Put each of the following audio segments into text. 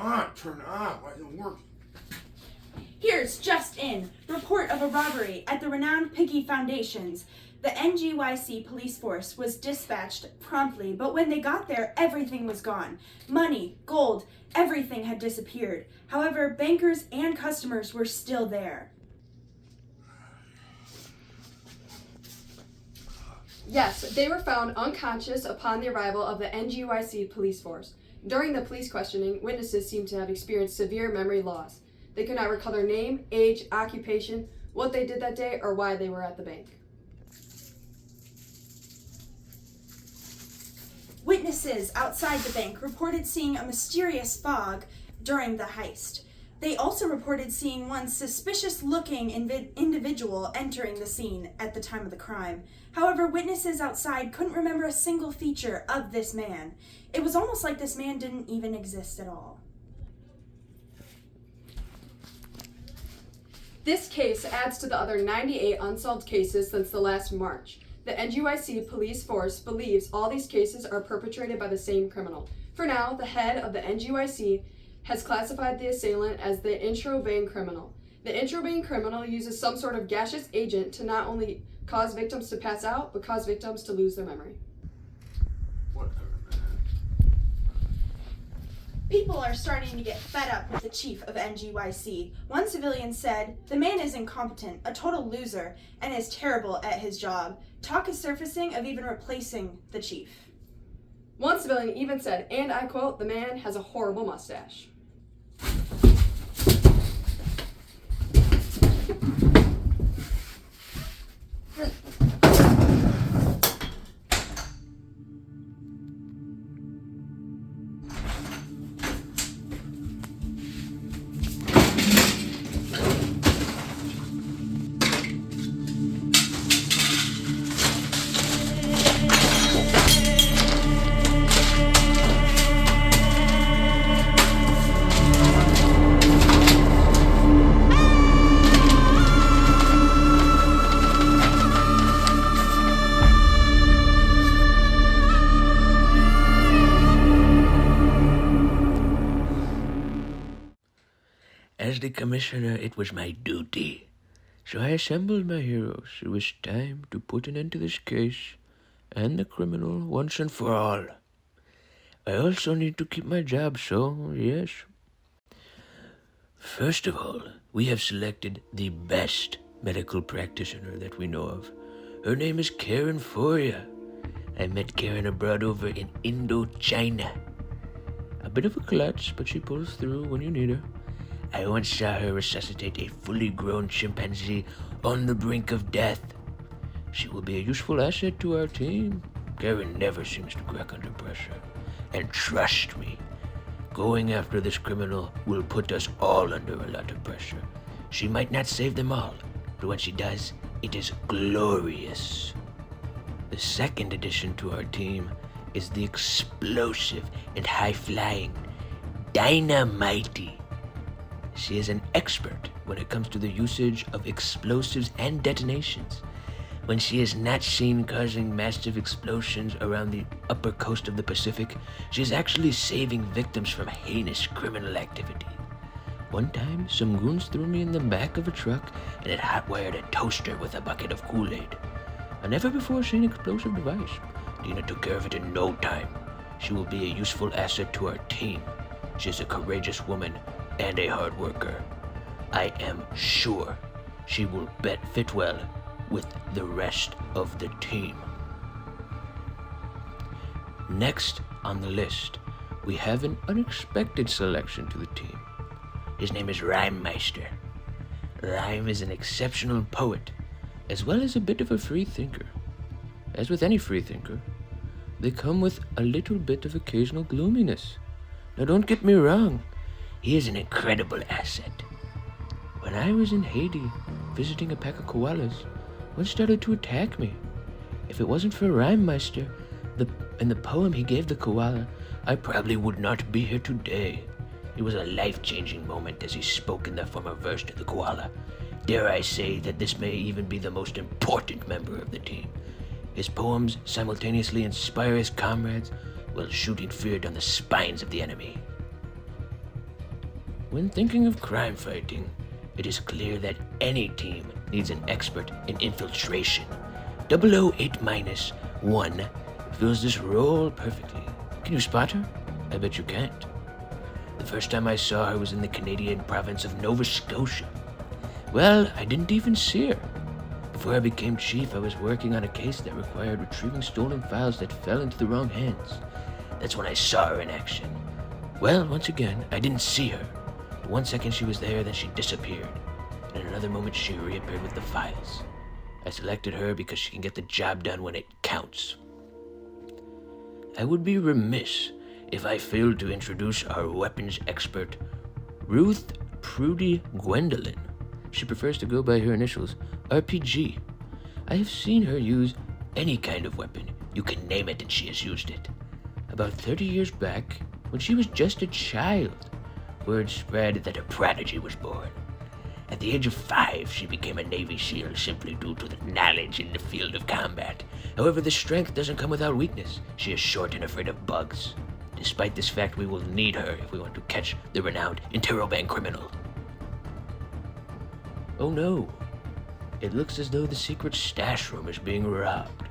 on, turn on. Why isn't it working? Here's just in. Report of a robbery at the renowned Piggy Foundations. The NGYC police force was dispatched promptly, but when they got there, everything was gone. Money, gold, everything had disappeared. However, bankers and customers were still there. Yes, they were found unconscious upon the arrival of the NGYC police force. During the police questioning, witnesses seemed to have experienced severe memory loss. They could not recall their name, age, occupation, what they did that day, or why they were at the bank. Witnesses outside the bank reported seeing a mysterious fog during the heist. They also reported seeing one suspicious-looking individual entering the scene at the time of the crime. However, witnesses outside couldn't remember a single feature of this man. It was almost like this man didn't even exist at all. This case adds to the other 98 unsolved cases since the last March. The NGYC police force believes all these cases are perpetrated by the same criminal. For now, the head of the NGYC has classified the assailant as the intro vein criminal. The intro vein criminal uses some sort of gaseous agent to not only cause victims to pass out, but cause victims to lose their memory. Whatever, man. People are starting to get fed up with the chief of NGYC. One civilian said, "The man is incompetent, a total loser, and is terrible at his job. Talk is surfacing of even replacing the chief." One civilian even said, and I quote, "The man has a horrible mustache." As the commissioner, it was my duty. So I assembled my heroes. It was time to put an end to this case and the criminal once and for all. I also need to keep my job, so yes. First of all, we have selected the best medical practitioner that we know of. Her name is Karen Foria. I met Karen abroad over in Indochina. A bit of a klutz, but she pulls through when you need her. I once saw her resuscitate a fully grown chimpanzee on the brink of death. She will be a useful asset to our team. Karen never seems to crack under pressure. And trust me, going after this criminal will put us all under a lot of pressure. She might not save them all, but when she does, it is glorious. The second addition to our team is the explosive and high-flying Dynamite. She is an expert when it comes to the usage of explosives and detonations. When she is not seen causing massive explosions around the upper coast of the Pacific, she is actually saving victims from heinous criminal activity. One time, some goons threw me in the back of a truck and had hot-wired a toaster with a bucket of Kool-Aid. A never-before-seen explosive device. Dina took care of it in no time. She will be a useful asset to our team. She is a courageous woman and a hard worker. I am sure she will fit well with the rest of the team. Next on the list, we have an unexpected selection to the team. His name is Rhymemeister. Rhyme is an exceptional poet, as well as a bit of a free thinker. As with any free thinker, they come with a little bit of occasional gloominess. Now don't get me wrong, he is an incredible asset. When I was in Haiti, visiting a pack of koalas, one started to attack me. If it wasn't for Rhymemeister and the poem he gave the koala, I probably would not be here today. It was a life-changing moment as he spoke in the form of verse to the koala. Dare I say that this may even be the most important member of the team. His poems simultaneously inspire his comrades while shooting fear down the spines of the enemy. When thinking of crime fighting, it is clear that any team needs an expert in infiltration. 008-1 fills this role perfectly. Can you spot her? I bet you can't. The first time I saw her was in the Canadian province of Nova Scotia. Well, I didn't even see her. Before I became chief, I was working on a case that required retrieving stolen files that fell into the wrong hands. That's when I saw her in action. Well, once again, I didn't see her. 1 second she was there, then she disappeared. And in another moment she reappeared with the files. I selected her because she can get the job done when it counts. I would be remiss if I failed to introduce our weapons expert, Ruth Prudy Gwendolyn. She prefers to go by her initials, RPG. I have seen her use any kind of weapon. You can name it and she has used it. About 30 years back, when she was just a child, word spread that a prodigy was born. At the age of 5, she became a Navy SEAL simply due to the knowledge in the field of combat. However, the strength doesn't come without weakness. She is short and afraid of bugs. Despite this fact, we will need her if we want to catch the renowned interrobang criminal. Oh no. It looks as though the secret stash room is being robbed.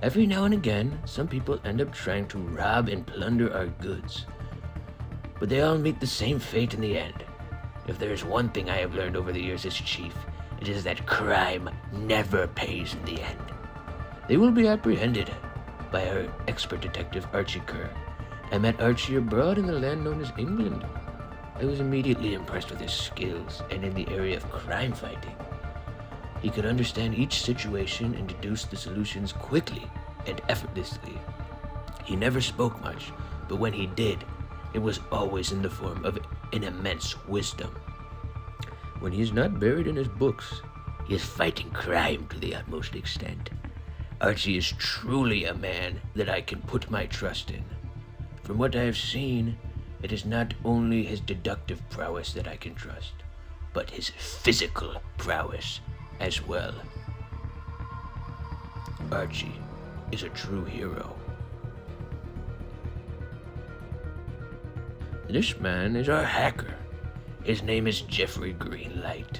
Every now and again, some people end up trying to rob and plunder our goods. But they all meet the same fate in the end. If there is one thing I have learned over the years as chief, it is that crime never pays in the end. They will be apprehended by our expert detective Archie Kerr. I met Archie abroad in the land known as England. I was immediately impressed with his skills and in the area of crime fighting. He could understand each situation and deduce the solutions quickly and effortlessly. He never spoke much, but when he did, it was always in the form of an immense wisdom. When he is not buried in his books, he is fighting crime to the utmost extent. Archie is truly a man that I can put my trust in. From what I have seen, it is not only his deductive prowess that I can trust, but his physical prowess as well. Archie is a true hero. This man is our hacker. His name is Jeffrey Greenlight.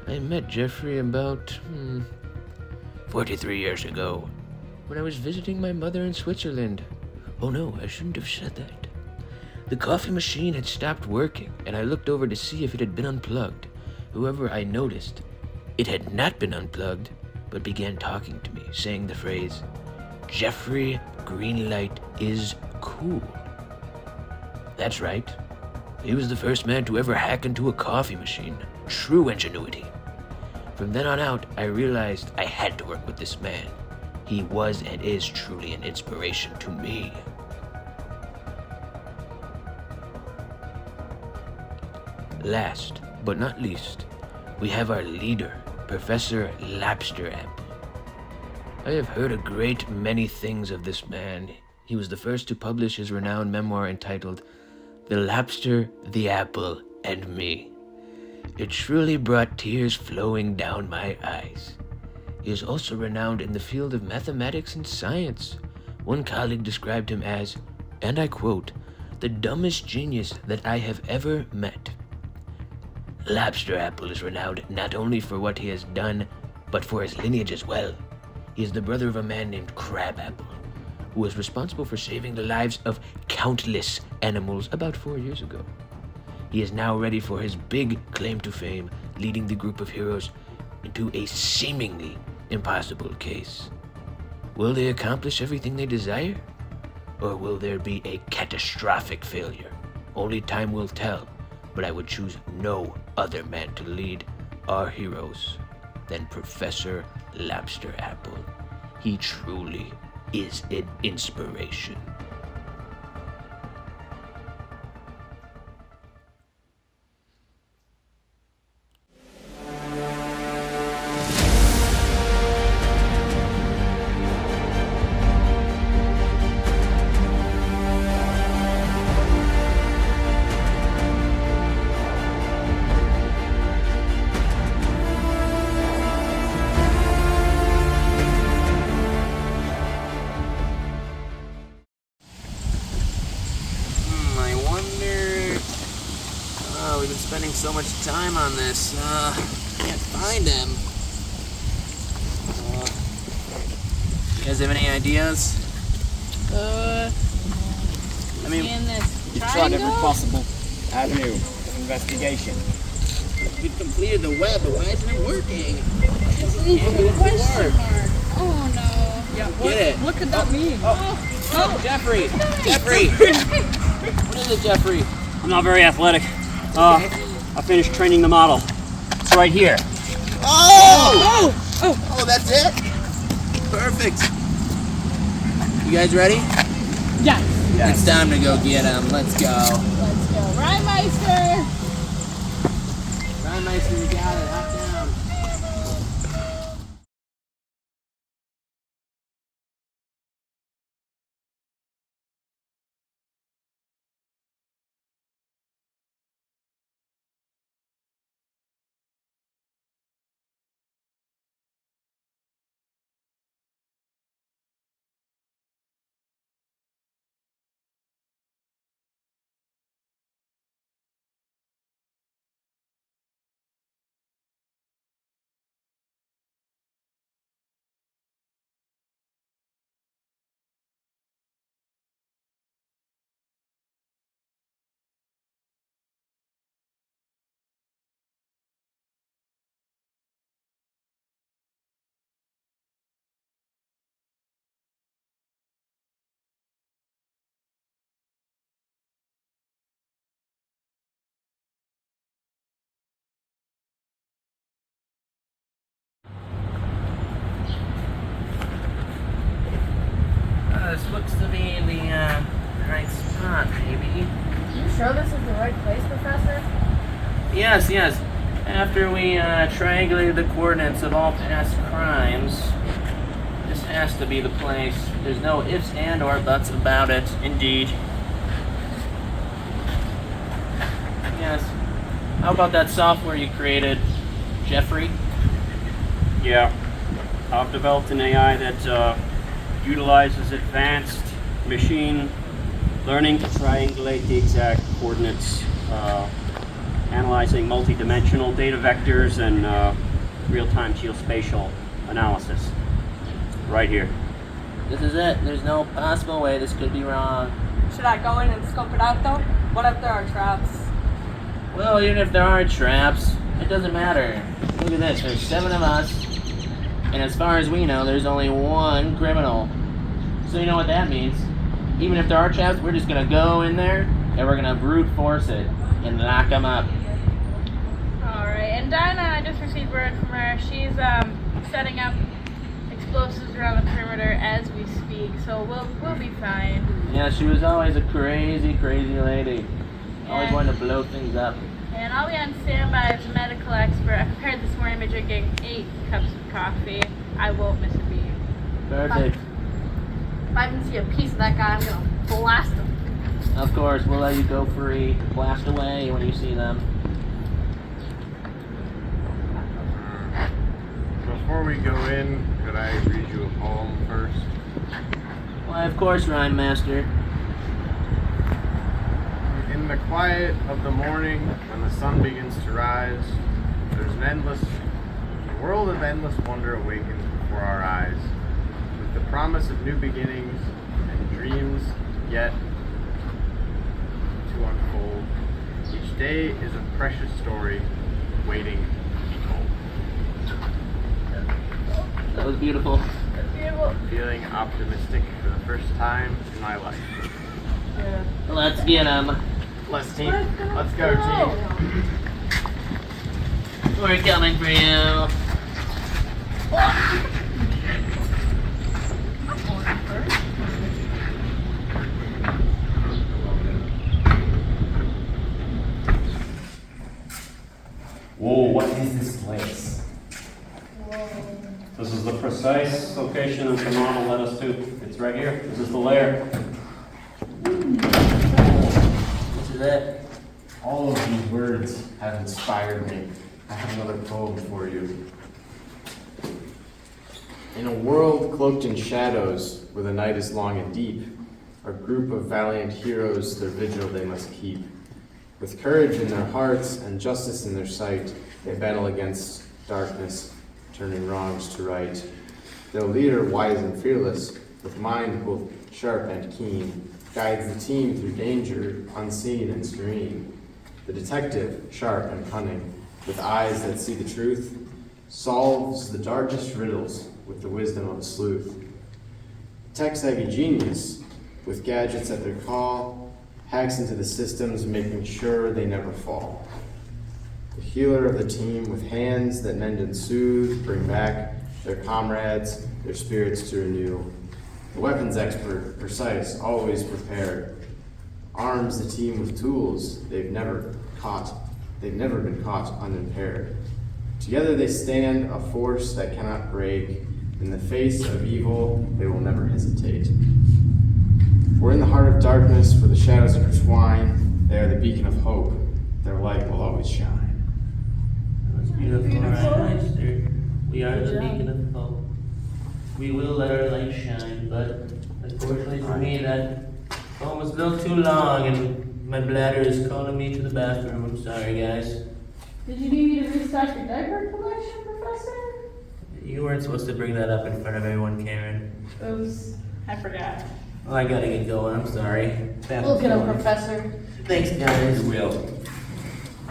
I met Jeffrey about 43 years ago, when I was visiting my mother in Switzerland. Oh no, I shouldn't have said that. The coffee machine had stopped working, and I looked over to see if it had been unplugged. However, I noticed it had not been unplugged, but began talking to me, saying the phrase, "Jeffrey Greenlight is cool." That's right. He was the first man to ever hack into a coffee machine. True ingenuity. From then on out, I realized I had to work with this man. He was and is truly an inspiration to me. Last but not least, we have our leader, Professor Lobster Apple. I have heard a great many things of this man. He was the first to publish his renowned memoir entitled The Lobster, the Apple, and Me. It truly brought tears flowing down my eyes. He is also renowned in the field of mathematics and science. One colleague described him as, and I quote, "the dumbest genius that I have ever met." Lobster Apple is renowned not only for what he has done, but for his lineage as well. He is the brother of a man named Crab Apple, who was responsible for saving the lives of countless animals about 4 years ago. He is now ready for his big claim to fame, leading the group of heroes into a seemingly impossible case. Will they accomplish everything they desire? Or will there be a catastrophic failure? Only time will tell, but I would choose no other man to lead our heroes than Professor Lobster Apple. He truly is an inspiration. Oh, we've been spending so much time on this. Can't find him. You guys have any ideas? I mean, You've tried every possible avenue of investigation. we've completed the web, but why isn't it working? Just leave a question mark. Oh no. Yeah, Get it. what could that mean? Oh, Jeffrey! Jeffrey! What is it, Jeffrey? I'm not very athletic. I finished training the model. It's right here. Oh! Oh, that's it? Perfect. You guys ready? Yes. It's time to go get him. Let's go. Let's go. Rhymeister. Rhymeister, you got it. Hop down. This looks to be the right spot, maybe. You sure this is the right place, Professor? Yes, yes. After we triangulated the coordinates of all past crimes, this has to be the place. There's no ifs and or buts about it. Indeed. Yes. How about that software you created, Jeffrey? Yeah. I've developed an AI that utilizes advanced machine learning to triangulate the exact coordinates, analyzing multi-dimensional data vectors and real-time geospatial analysis. Right here. This is it. There's no possible way this could be wrong. Should I go in and scope it out though? What if there are traps? Well, even if there are traps, it doesn't matter. Look at this. There's 7 of us, and as far as we know, there's only 1 criminal. So you know what that means. Even if there are traps, we're just gonna go in there and we're gonna brute force it and lock them up. Alright, and Dinah, I just received word from her. She's setting up explosives around the perimeter as we speak, so we'll be fine. Yeah, she was always a crazy, crazy lady. Always Yeah. wanted to blow things up. And I'll be on standby as a medical expert. I prepared this morning by drinking 8 cups of coffee. I won't miss a beat. Perfect. If I even see a piece of that guy, I'm gonna blast him. Of course, we'll let you go free. Blast away when you see them. Before we go in, could I read you a poem first? Why, of course, Rhyme Master. In the quiet of the morning, when the sun begins to rise, there's a world of endless wonder awakens before our eyes, with the promise of new beginnings and dreams yet to unfold. Each day is a precious story waiting to be told. That was beautiful. Feeling optimistic for the first time in my life. Let's get them. Let's go team. We're coming for you. Whoa, what is this place? This is the precise location that the model led us to. It's right here. This is the lair. This is it. All of these words have inspired me. I have another poem for you. In a world cloaked in shadows, where the night is long and deep, a group of valiant heroes their vigil they must keep. With courage in their hearts and justice in their sight, they battle against darkness, turning wrongs to right. Their leader, wise and fearless, with mind both sharp and keen, guides the team through danger, unseen and serene. The detective, sharp and cunning, with eyes that see the truth, solves the darkest riddles with the wisdom of a sleuth. Tech-savvy genius, with gadgets at their call, hacks into the systems, making sure they never fall. The healer of the team, with hands that mend and soothe, bring back their comrades, their spirits to renew. The weapons expert, precise, always prepared, arms the team with tools they've never been caught unimpaired. Together they stand, a force that cannot break. In the face of evil, they will never hesitate. For in the heart of darkness, where the shadows intertwine, they are the beacon of hope. Their light will always shine. That's beautiful, right, sir? We are the beacon of hope. We will let our light shine, but unfortunately for me, that poem was a little too long, and my bladder is calling me to the bathroom. I'm sorry, guys. Did you need me to restock your diaper collection, Professor? You weren't supposed to bring that up in front of everyone, Karen. Oops, I forgot. Well, I gotta get going. I'm sorry. Look at him, Professor. Thanks, guys. Will.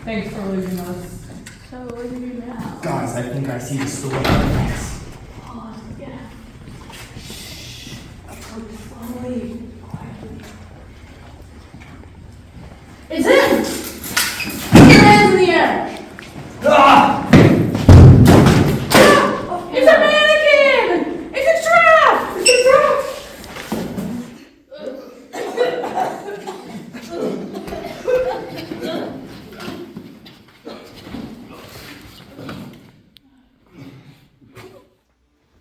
Thanks for leaving us. So what do you do now? Guys, I think I see the story. Yes. Oh, yeah. Approach slowly, quietly. It's him! Put your hands in the air! Ah! It's a mannequin! It's a trap! It's a trap!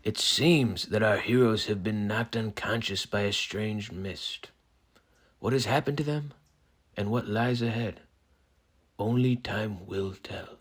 It seems that our heroes have been knocked unconscious by a strange mist. What has happened to them, and what lies ahead? Only time will tell.